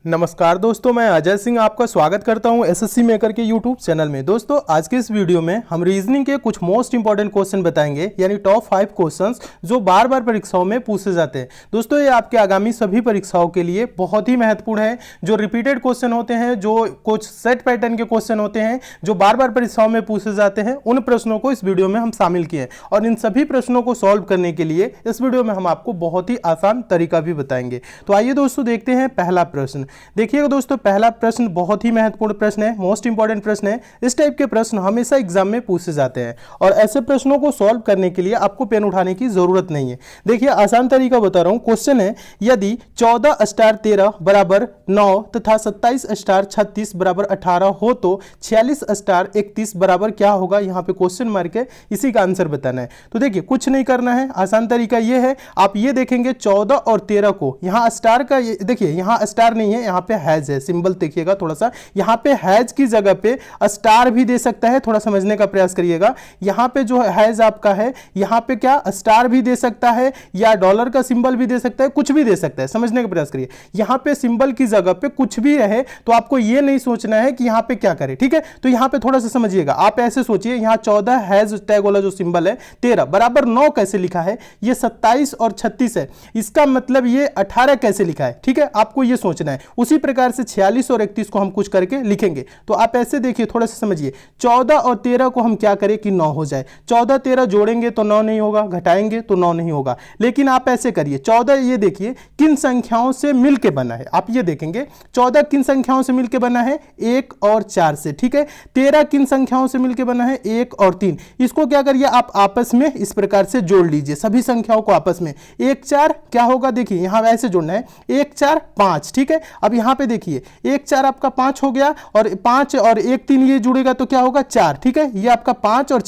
नमस्कार दोस्तों, मैं अजय सिंह आपका स्वागत करता हूं एसएससी मेकर के यूट्यूब चैनल में। दोस्तों आज के इस वीडियो में हम रीजनिंग के कुछ मोस्ट इंपॉर्टेंट क्वेश्चन बताएंगे, यानी टॉप 5 क्वेश्चंस जो बार बार परीक्षाओं में पूछे जाते हैं। दोस्तों ये आपके आगामी सभी परीक्षाओं के लिए बहुत ही महत्वपूर्ण है। जो रिपीटेड क्वेश्चन होते हैं, जो कुछ सेट पैटर्न के क्वेश्चन होते हैं जो बार बार परीक्षाओं में पूछे जाते हैं, उन प्रश्नों को इस वीडियो में हम शामिल किए और इन सभी प्रश्नों को सॉल्व करने के लिए इस वीडियो में हम आपको बहुत ही आसान तरीका भी बताएंगे। तो आइए दोस्तों देखते हैं पहला प्रश्न। देखिएगा दोस्तों, पहला प्रश्न बहुत ही महत्वपूर्ण प्रश्न है, मोस्ट इंपॉर्टेंट प्रश्न है। इस टाइप के प्रश्न हमेशा एग्जाम में पूछे जाते हैं और ऐसे प्रश्नों को सॉल्व करने के लिए आपको पेन उठाने की जरूरत नहीं है। देखिए आसान तरीका बता रहा हूं। क्वेश्चन है, यदि 14 स्टार 13 बराबर 9 तथा 27 स्टार 36 बराबर 18 हो तो 46 स्टार 31 बराबर क्या होगा। यहां पे क्वेश्चन मार्क है, इसी का आंसर बताना है। तो देखिए कुछ नहीं करना है, आसान तरीका यह है, आप ये देखेंगे 14 और 13 को, यहां स्टार का देखिए यहां स्टार नहीं है, यहां पे हैज है, सिंबल देखिएगा थोड़ा सा, यहां पे हैज की जगह पे स्टार भी दे सकता है, थोड़ा समझने का प्रयास करिएगा। यहां पे जो हैज आपका है, यहां पे क्या स्टार भी दे सकता है या डॉलर का सिंबल भी दे सकता है, कुछ भी दे सकता है, समझने का प्रयास करिए। यहां पे सिंबल की जगह पे कुछ भी रहे तो आपको यह नहीं सोचना है कि यहां पे क्या करें, ठीक है। तो यहां पे थोड़ा सा समझिएगा, आप ऐसे सोचिए, यहां 14 हैज टैग वाला जो सिंबल है, 13 बराबर 9 कैसे लिखा है, ये 27 और 36 है, इसका मतलब ये 18 कैसे लिखा है, ठीक है, आपको ये सोचना है। उसी प्रकार से 46 और 31 को हम कुछ करके लिखेंगे। तो आप ऐसे देखिए, थोड़ा सा समझिए, 14 और 13 को हम क्या करें कि 9 हो जाए। 14 13 जोड़ेंगे तो 9 नहीं होगा, घटाएंगे तो 9 नहीं होगा। लेकिन आप ऐसे करिए, 14 ये देखिए किन संख्याओं से मिलके बना है, आप ये देखेंगे 14 किन संख्याओं से मिलके बना है, 1 और 4 से, ठीक है। 13 किन संख्याओं से मिलके बना है, 1 और 3। इसको क्या करिए आप आपस में इस प्रकार से जोड़ लीजिए, सभी संख्याओं को आपस में। 1 4 क्या होगा, देखिए यहां ऐसे जोड़ना है, 1 4 5, ठीक है। अब यहां पे देखिए 1 4 आपका 5 हो गया और 5 और 1 3 ये जुड़ेगा तो क्या होगा 4, ठीक है। ये आपका 5 और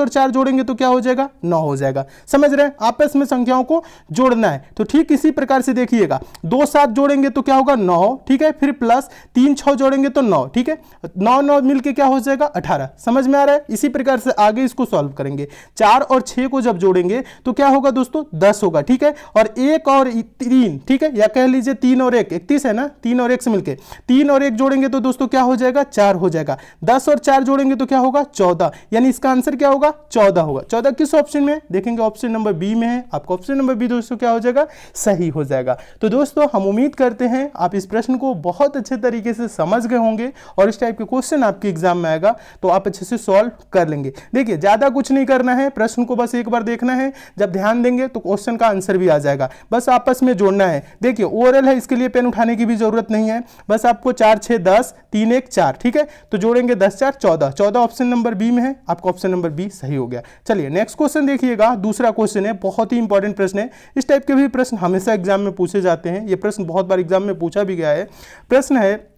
4 जोड़ेंगे तो क्या हो जाएगा 9 हो जाएगा। समझ रहे हैं, आपस में संख्याओं को जोड़ना है। तो ठीक इसी प्रकार से देखिएगा, 2 7 जोड़ेंगे तो क्या होगा 9, ठीक है, फिर प्लस 3 6 जोड़ेंगे तो 9, ठीक है, 9 9 मिलके क्या हो जाएगा 18। समझ में आ रहा है। इसी प्रकार से आगे इसको सॉल्व करेंगे। 4 और 6 को जब जोड़ेंगे तो क्या होगा दोस्तों 10 होगा, ठीक है। और 1 और 3, ठीक है, या कह लीजिए 3 और 1 31 है ना, 3 और 1 से मिलके 3 और 1 जोड़ेंगे तो दोस्तों क्या हो जाएगा 4 हो जाएगा। 10 और 4 जोड़ेंगे तो क्या होगा 14, यानी इसका आंसर क्या होगा 14 होगा। 14 किस ऑप्शन में देखेंगे, ऑप्शन नंबर बी में है। आपका ऑप्शन नंबर बी दोस्तों क्या हो जाएगा, सही हो जाएगा। तो दोस्तों हम उम्मीद करते हैं आप इस प्रश्न को बहुत अच्छे तरीके से समझ गए होंगे और इस टाइप के क्वेश्चन आपके एग्जाम में आएगा तो आप अच्छे से सॉल्व कर लेंगे। देखिए ज्यादा कुछ नहीं करना है, प्रश्न को बस एक बार देखना है, जब ध्यान देंगे तो क्वेश्चन का आंसर भी आ जाएगा, बस आपस में जोड़ना है। देखिए ओरल है, इसके लिए पेन उठाने की भी जरूरत नहीं है, बस आपको 4 6 10 3 1 4, ठीक है। तो जोड़ेंगे 10 4 14, 14 ऑप्शन नंबर बी में है, आपका ऑप्शन नंबर बी सही हो गया। चलिए नेक्स्ट क्वेश्चन देखिएगा, दूसरा क्वेश्चन है, बहुत ही इंपॉर्टेंट प्रश्न है। इस टाइप के भी प्रश्न हमेशा एग्जाम में पूछे जाते हैं, ये प्रश्न बहुत बार एग्जाम में पूछा भी गया है। प्रश्न है,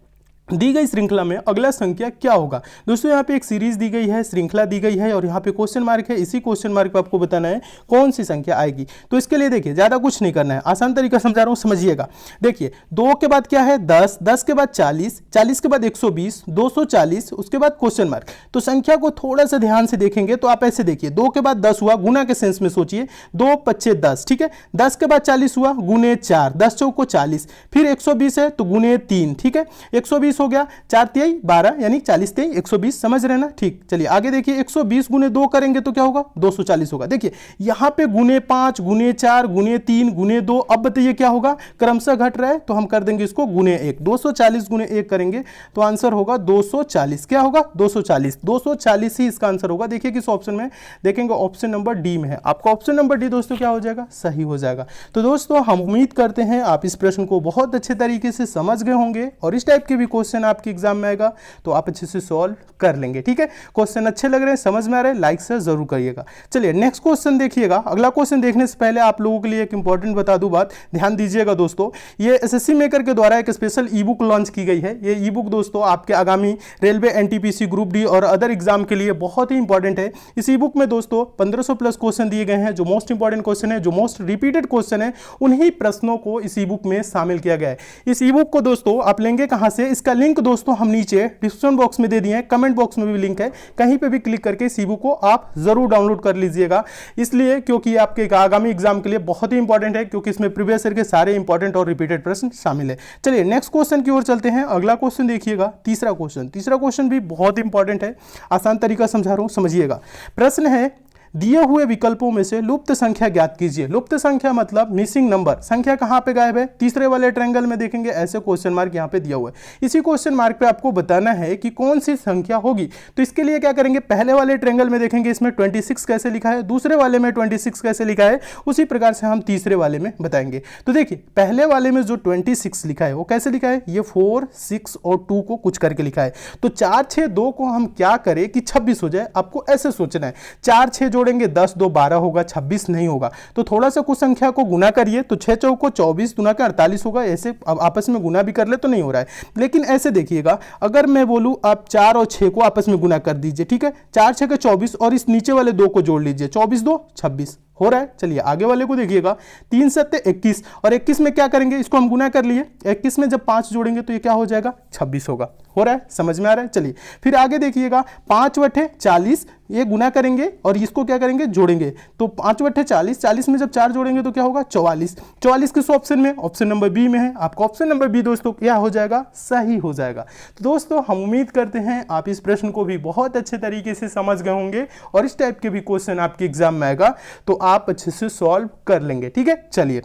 दी गई श्रृंखला में अगला संख्या क्या होगा। दोस्तों यहाँ पे एक सीरीज दी गई है, श्रृंखला दी गई है और यहाँ पे क्वेश्चन मार्क है, इसी क्वेश्चन मार्क पे आपको बताना है कौन सी संख्या आएगी। तो इसके लिए देखिए ज्यादा कुछ नहीं करना है, आसान तरीका समझा रहा हूँ, समझिएगा। देखिए 2 के बाद क्या है 10, 10 के बाद 40, 40 के बाद 120, 240, उसके बाद क्वेश्चन मार्क। तो संख्या को थोड़ा सा ध्यान से देखेंगे तो आप ऐसे देखिए, 2 के बाद 10 हुआ, गुना के सेंस में सोचिए, 2 5 10, ठीक है। 10 के बाद 40 हुआ, गुने 4, 10 चौको 40, फिर 120 है तो गुने 3, ठीक है। 120 हो गया, 4 3 12, यानी 40 3 120, समझ रहे ना, ठीक। चलिए आगे देखिए, 120 गुने 2 करेंगे तो क्या होगा 240 होगा। देखिए यहां पे गुने 5 गुने 4 गुने 3 गुने 2, अब बताइए क्या होगा, क्रमशः घट रहा है तो हम कर देंगे इसको गुने 1, 240 गुने 1 करेंगे तो आंसर होगा 240। क्या होगा 240, 240 ही इसका आंसर होगा। देखिए किस ऑप्शन में देखेंगे, ऑप्शन नंबर डी में है, आपका ऑप्शन नंबर डी दोस्तों क्या हो जाएगा, सही हो जाएगा। तो दोस्तों हम उम्मीद करते हैं आप इस प्रश्न को बहुत अच्छे तरीके से समझ गए होंगे और इस टाइप के भी क्वेश्चन आपके एग्जाम में आएगा तो आप अच्छे से सॉल्व कर लेंगे, ठीक है। क्वेश्चन अच्छे लग रहे हैं, समझ में आ रहे हैं, लाइक से जरूर करिएगा। चलिए नेक्स्ट क्वेश्चन देखिएगा। अगला क्वेश्चन देखने से पहले आप लोगों के लिए एक इंपॉर्टेंट बता दूं बात, ध्यान दीजिएगा दोस्तों। ये एसएससी मेकर के द्वारा एक स्पेशल ई बुक लॉन्च की गई है। ये ई बुक दोस्तों आपके आगामी रेलवे, एनटीपीसी, ग्रुप डी और अदर एग्जाम के लिए बहुत ही इंपॉर्टेंट है। इस ई बुक में दोस्तों 1500 प्लस क्वेश्चन दिए गए हैं, जो मोस्ट इंपॉर्टेंट क्वेश्चन है, जो मोस्ट रिपीटेड क्वेश्चन है, उन्हीं प्रश्नों को इस ई बुक में शामिल किया गया है। इस ई बुक को दोस्तों आप लेंगे कहां से, इसका इसका लिंक दोस्तों हम नीचे डिस्क्रिप्शन बॉक्स में दे दिए हैं, कमेंट बॉक्स में भी लिंक है, कहीं पे भी क्लिक करके इस ई-बुक को आप जरूर डाउनलोड कर लीजिएगा। इसलिए क्योंकि आपके आगामी एग्जाम के लिए बहुत ही इंपॉर्टेंट है, क्योंकि इसमें प्रीवियस ईयर के सारे इंपॉर्टेंट और रिपीटेड प्रश्न शामिल है। चलिए नेक्स्ट क्वेश्चन की ओर चलते हैं। अगला क्वेश्चन देखिएगा, तीसरा क्वेश्चन भी बहुत इंपॉर्टेंट है, आसान तरीका समझा रहा हूं, समझिएगा। प्रश्न है, दिए हुए विकल्पों में से लुप्त संख्या ज्ञात कीजिए। लुप्त संख्या मतलब मिसिंग नंबर, संख्या कहां पे गायब है? तीसरे वाले ट्रायंगल में देखेंगे, ऐसे क्वेश्चन मार्क यहां पे दिया हुआ है। इसी क्वेश्चन मार्क पे आपको बताना है कि कौन सी संख्या होगी। तो इसके लिए क्या करेंगे, पहले वाले ट्रायंगल में देखेंगे इसमें 26 कैसे लिखा है, दूसरे वाले में 26 कैसे लिखा है, उसी प्रकार से हम तीसरे वाले में बताएंगे। तो देखिए पहले वाले में जो 26 लिखा है वो कैसे लिखा है, ये 4, 6 और 2 को कुछ करके लिखा है। तो 4, 6, 2 को हम क्या करें कि 26 हो जाए, आपको ऐसे सोचना है। 4, 6 जोड़ेंगे 10, 2 12 होगा, 26 नहीं होगा। तो थोड़ा सा कुछ संख्या को गुना करिए, तो 6 चौको 24 गुना के 48 होगा। ऐसे अब आपस में गुना भी कर ले तो नहीं हो रहा है, लेकिन ऐसे देखिएगा, अगर मैं बोलूं आप 4 और 6 को आपस में गुना कर दीजिए, ठीक है, 4 6 के 24 और इस नीचे वाले 2 को जोड़ लीजिए, 24 2 26 हो रहा है। चलिए आगे वाले को देखिएगा, 3 7 21 और 21 में क्या करेंगे, इसको हम गुना कर लिए, 21 में जब 5 जोड़ेंगे तो ये क्या हो जाएगा, 26 होगा। हो रहा है, समझ में आ रहा है। चलिए फिर आगे देखिएगा, 5 बटे 40 ये गुना करेंगे और इसको क्या करेंगे, जोड़ेंगे। तो 5 बटे 40, 40 में जब 4 जोड़ेंगे तो क्या होगा, 44। 44 किस ऑप्शन में, ऑप्शन नंबर बी में है। आपका ऑप्शन नंबर बी दोस्तों क्या हो जाएगा, सही हो जाएगा। तो दोस्तों हम उम्मीद करते हैं आप इस प्रश्न को भी बहुत अच्छे तरीके से समझ गए होंगे और इस टाइप के भी क्वेश्चन आपके एग्जाम में आएगा तो आप अच्छे से सॉल्व कर लेंगे। ठीक है, चलिए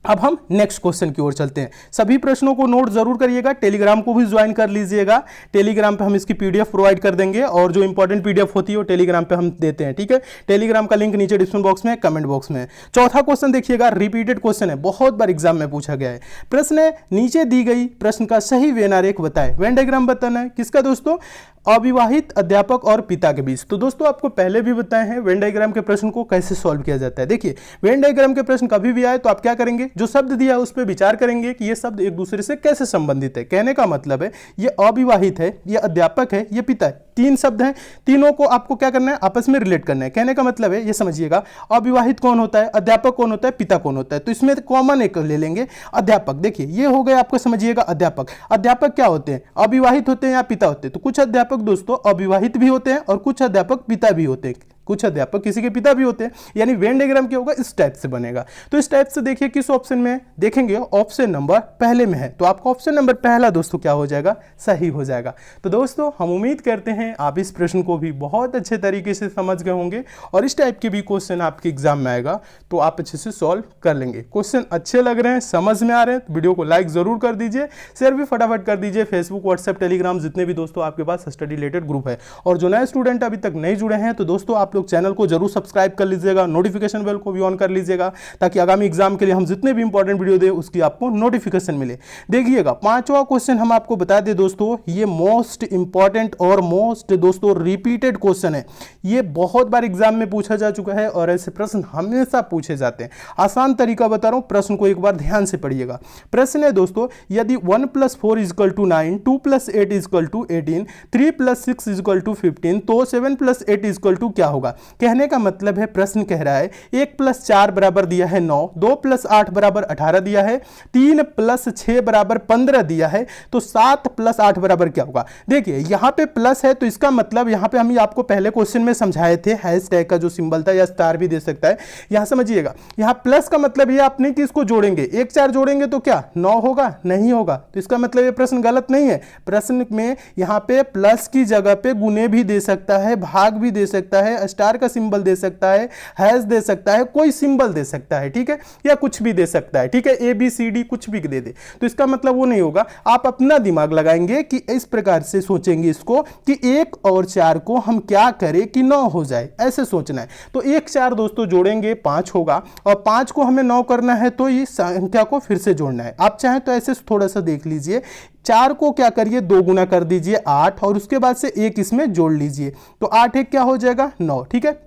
अब हम नेक्स्ट क्वेश्चन की ओर चलते हैं। सभी प्रश्नों को नोट जरूर करिएगा, टेलीग्राम को भी ज्वाइन कर लीजिएगा। टेलीग्राम पे हम इसकी पीडीएफ प्रोवाइड कर देंगे और जो इंपॉर्टेंट पीडीएफ होती है वो टेलीग्राम पे हम देते हैं। ठीक है, टेलीग्राम का लिंक नीचे डिस्क्रिप्शन बॉक्स में, कमेंट बॉक्स में। चौथा क्वेश्चन देखिएगा, रिपीटेड क्वेश्चन है, बहुत बार एग्जाम में पूछा गया है। प्रश्न है, नीचे दी गई प्रश्न का सही वेन आरेख बताएं। वेन डायग्राम बताना है, किसका दोस्तों, अविवाहित अध्यापक और पिता के बीच। तो दोस्तों आपको पहले भी बताए हैं वेन डायग्राम के प्रश्न को कैसे सॉल्व किया जाता है। देखिए वेन डायग्राम के प्रश्न कभी भी आए तो आप क्या करेंगे, जो शब्द दिया है उस पर विचार करेंगे कि ये शब्द एक दूसरे से कैसे संबंधित है। कहने का मतलब है ये अविवाहित है, ये अध्यापक है, ये पिता है, 3 शब्द हैं, तीनों को आपको क्या करना है, आपस में रिलेट करना है। कहने का मतलब है, ये समझिएगा, अविवाहित कौन होता है, अध्यापक कौन होता है, पिता कौन होता है। तो इसमें कॉमन एक ले लेंगे, अध्यापक। देखिए ये हो गया आपको, समझिएगा अध्यापक। अध्यापक क्या होते हैं, अविवाहित होते हैं या पिता होते हैं। तो कुछ अध्यापक दोस्तों अविवाहित भी होते हैं और कुछ अध्यापक पिता भी होते हैं, कुछ अध्यापक किसी के पिता भी होते हैं। यानी वेन डायग्राम क्या होगा, इस टाइप से बनेगा। तो इस टाइप से देखिए किस ऑप्शन में देखेंगे, ऑप्शन नंबर पहले में है। तो आपका ऑप्शन नंबर पहला दोस्तों क्या हो जाएगा, सही हो जाएगा। तो दोस्तों हम उम्मीद करते हैं आप इस प्रश्न को भी बहुत अच्छे तरीके से समझ गए होंगे और इस टाइप के भी क्वेश्चन आपके एग्जाम में आएगा तो आप अच्छे से सॉल्व कर लेंगे। क्वेश्चन अच्छे लग रहे हैं, समझ में आ रहे हैं तो वीडियो को लाइक जरूर कर दीजिए, शेयर भी फटाफट कर दीजिए। फेसबुक, व्हाट्सएप, टेलीग्राम जितने भी दोस्तों आपके पास स्टडी रिलेटेड ग्रुप है। और जो नए स्टूडेंट अभी तक नहीं जुड़े हैं तो दोस्तों आप लोग चैनल को जरूर सब्सक्राइब कर लीजिएगा, नोटिफिकेशन बेल को भी ऑन कर लीजिएगा ताकि आगामी एग्जाम के लिए हम जितने भी इंपॉर्टेंट वीडियो दे उसकी आपको नोटिफिकेशन मिले। देखिएगा पांचवा क्वेश्चन हम आपको बता दें दोस्तों, ये मोस्ट इंपॉर्टेंट और मोस्ट दोस्तों रिपीटेड क्वेश्चन है। ये बहुत बार एग्जाम में पूछा जा चुका है और ऐसे प्रश्न हमेशा पूछे जाते हैं। आसान तरीका बता रहा हूं, प्रश्न को एक बार ध्यान से पढ़िएगा। प्रश्न है दोस्तों, यदि 1 + 4 = 9, 2 + 8 = 18, 3 + 6 = 15, तो 7 + 8 = क्या होगा। कहने का मतलब है, प्रश्न कह रहा है 1 + 4 बराबर दिया है 9, 2 + 8 बराबर 18 दिया है, 3 + 6 बराबर 15 दिया है, तो 7 + 8 बराबर क्या होगा। देखिए यहां पे प्लस है तो इसका मतलब यहां पे हम आपको पहले क्वेश्चन में समझाए थे, हैशटैग का जो सिंबल था या स्टार भी दे सकता है। यहां समझिएगा, यहां प्लस का मतलब ये आपने कि इसको जोड़ेंगे, 1 4 जोड़ेंगे तो क्या 9 होगा, नहीं होगा। तो इसका मतलब ये प्रश्न गलत नहीं है। प्रश्न में यहां पे प्लस की जगह पे गुने भी दे सकता है, भाग भी दे सकता है, स्टार का सिंबल दे सकता है, हैश दे सकता है, कोई सिंबल दे सकता है, ठीक है, या कुछ भी दे सकता है, ठीक है, ABCD कुछ भी दे दे। तो इसका मतलब वो नहीं होगा। आप अपना दिमाग लगाएंगे कि इस प्रकार से सोचेंगे इसको कि 1 और 4 को हम क्या करें कि 9 हो जाए, ऐसे सोचना है। तो 1 4 दोस्तों जोड़ेंगे 5 होगा और 5 को हमें 9 करना है तो इस संख्या को फिर से जोड़ना है। आप चाहें तो ऐसे थोड़ा सा देख लीजिए, 4 को क्या करिए 2 गुना कर दीजिए 8 और उसके बाद से 1 इसमें जोड़ लीजिए, तो 8 1 क्या हो जाएगा 9, ठीक है।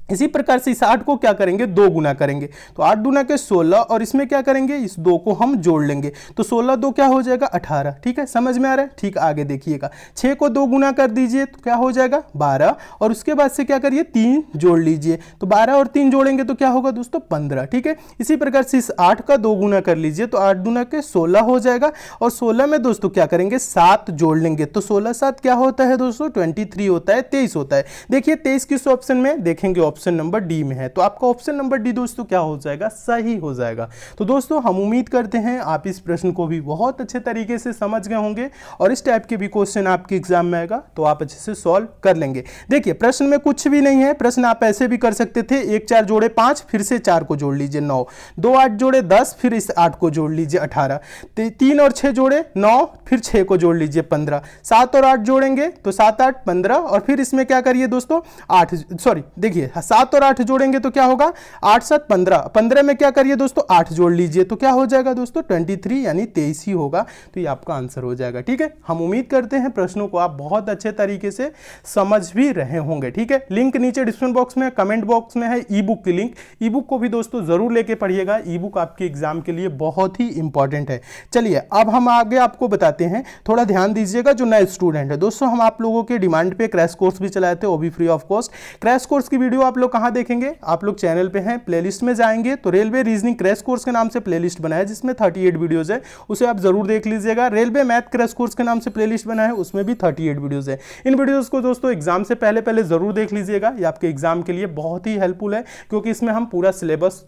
इसी प्रकार से इस 8 को क्या करेंगे, 2 गुना करेंगे, तो 8 दूना के 16 और इसमें क्या करेंगे, इस 2 को हम जोड़ लेंगे, तो 16 2 क्या हो जाएगा 18। ठीक है, समझ में आ रहा है। ठीक, आगे देखिएगा, 6 को 2 गुना कर दीजिए तो क्या हो जाएगा 12, और उसके बाद से क्या करिए 3 जोड़ लीजिए, तो 12 और 3 जोड़ेंगे तो क्या होगा दोस्तों 15। ठीक है, इसी प्रकार से इस 8 का 2 गुना कर लीजिए तो 8 दूना के 16 हो जाएगा, और 16 में दोस्तों क्या करेंगे 7 जोड़ लेंगे, तो 16 7 क्या होता है दोस्तों 23 होता है, 23 होता है। देखिए 23 किस ऑप्शन में, देखेंगे ऑप्शन नंबर डी में है, तो आपका ऑप्शन नंबर डी दोस्तों क्या हो जाएगा, सही हो जाएगा। तो दोस्तों हम उम्मीद करते हैं आप इस प्रश्न को भी बहुत अच्छे तरीके से समझ गए होंगे, और इस टाइप के भी क्वेश्चन आपके एग्जाम में आएगा तो आप अच्छे से सॉल्व कर लेंगे। देखिए प्रश्न में कुछ भी नहीं है, प्रश्न आप ऐसे भी कर सकते थे, 1 4 जोड़े 5, फिर से 4 को जोड़ लीजिए 9, 2 8 जोड़े 10, फिर इस 8 को जोड़ लीजिए 18, 3 और 6 जोड़े 9, फिर 6 को जोड़ लीजिए 15, 7 और 8 जोड़ेंगे तो 7 8 15, और फिर इसमें क्या करिए दोस्तों 8, सॉरी देखिए 7 और 8 जोड़ेंगे तो क्या होगा 8 7 15, 15 में क्या करिए दोस्तों 8 जोड़ लीजिए तो क्या हो जाएगा दोस्तों 23, यानी 23 ही होगा, तो ये आपका आंसर हो जाएगा। ठीक है, हम उम्मीद करते हैं प्रश्नों को आप बहुत अच्छे तरीके से समझ भी रहे होंगे। ठीक है, लिंक नीचे डिस्क्रिप्शन बॉक्स में, कमेंट बॉक्स में है ई बुक की लिंक, ई बुक को भी दोस्तों जरूर लेके पढ़िएगा, ई बुक आपके एग्जाम के लिए बहुत ही इंपॉर्टेंट है। चलिए अब हम आगे आपको बताते हैं, थोड़ा ध्यान दीजिएगा जो नए स्टूडेंट है। दोस्तों हम आप लोगों के डिमांड पे क्रैश कोर्स भी चलाए थे, वो भी free of cost. Crash course की वीडियो आप लोग कहां देखेंगे, आप लोग चैनल पे हैं, प्लेलिस्ट में जाएंगे तो रेलवे रीजनिंग क्रैश कोर्स के नाम से प्लेलिस्ट बनाया है जिसमें 38 वीडियोस है, उसे आप जरूर देख लीजिएगा। रेलवे मैथ क्रैश कोर्स के नाम से प्लेलिस्ट बनाया है, उसमें भी 38 वीडियोस है। इन वीडियोस को दोस्तों एग्जाम से पहले पहले जरूर देख लीजिएगा, ये आपके एग्जाम के लिए बहुत ही हेल्पफुल है, क्योंकि इसमें हम पूरा सिलेबस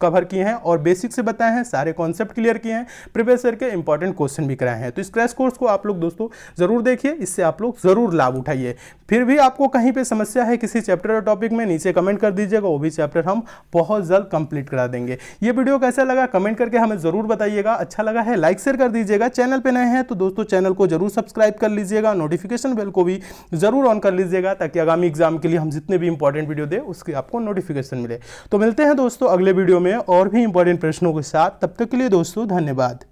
कवर किए हैं और बेसिक से बताए हैं, सारे कॉन्सेप्ट क्लियर किए हैं, प्रीवियस ईयर के इंपॉर्टेंट क्वेश्चन भी कराए हैं। तो इस क्रैश कोर्स को आप लोग दोस्तों जरूर देखिए, इससे आप लोग जरूर लाभ उठाइए। फिर भी आपको कहीं पे समस्या है किसी चैप्टर और टॉपिक में, नीचे कमेंट कर दीजिएगा, वो भी चैप्टर हम बहुत जल्द कंप्लीट करा देंगे। ये वीडियो कैसा लगा कमेंट करके हमें जरूर बताइएगा, अच्छा लगा है लाइक शेयर कर दीजिएगा, चैनल पे नए हैं तो दोस्तों चैनल को जरूर सब्सक्राइब कर लीजिएगा, नोटिफिकेशन बेल को भी जरूर ऑन कर लीजिएगा, ताकि आगामी एग्जाम के लिए हम जितने भी इंपॉर्टेंट वीडियो दे उसकी आपको नोटिफिकेशन मिले। तो मिलते हैं दोस्तों अगले वीडियो में और भी इंपॉर्टेंट प्रश्नों के साथ, तब तक के लिए दोस्तों धन्यवाद।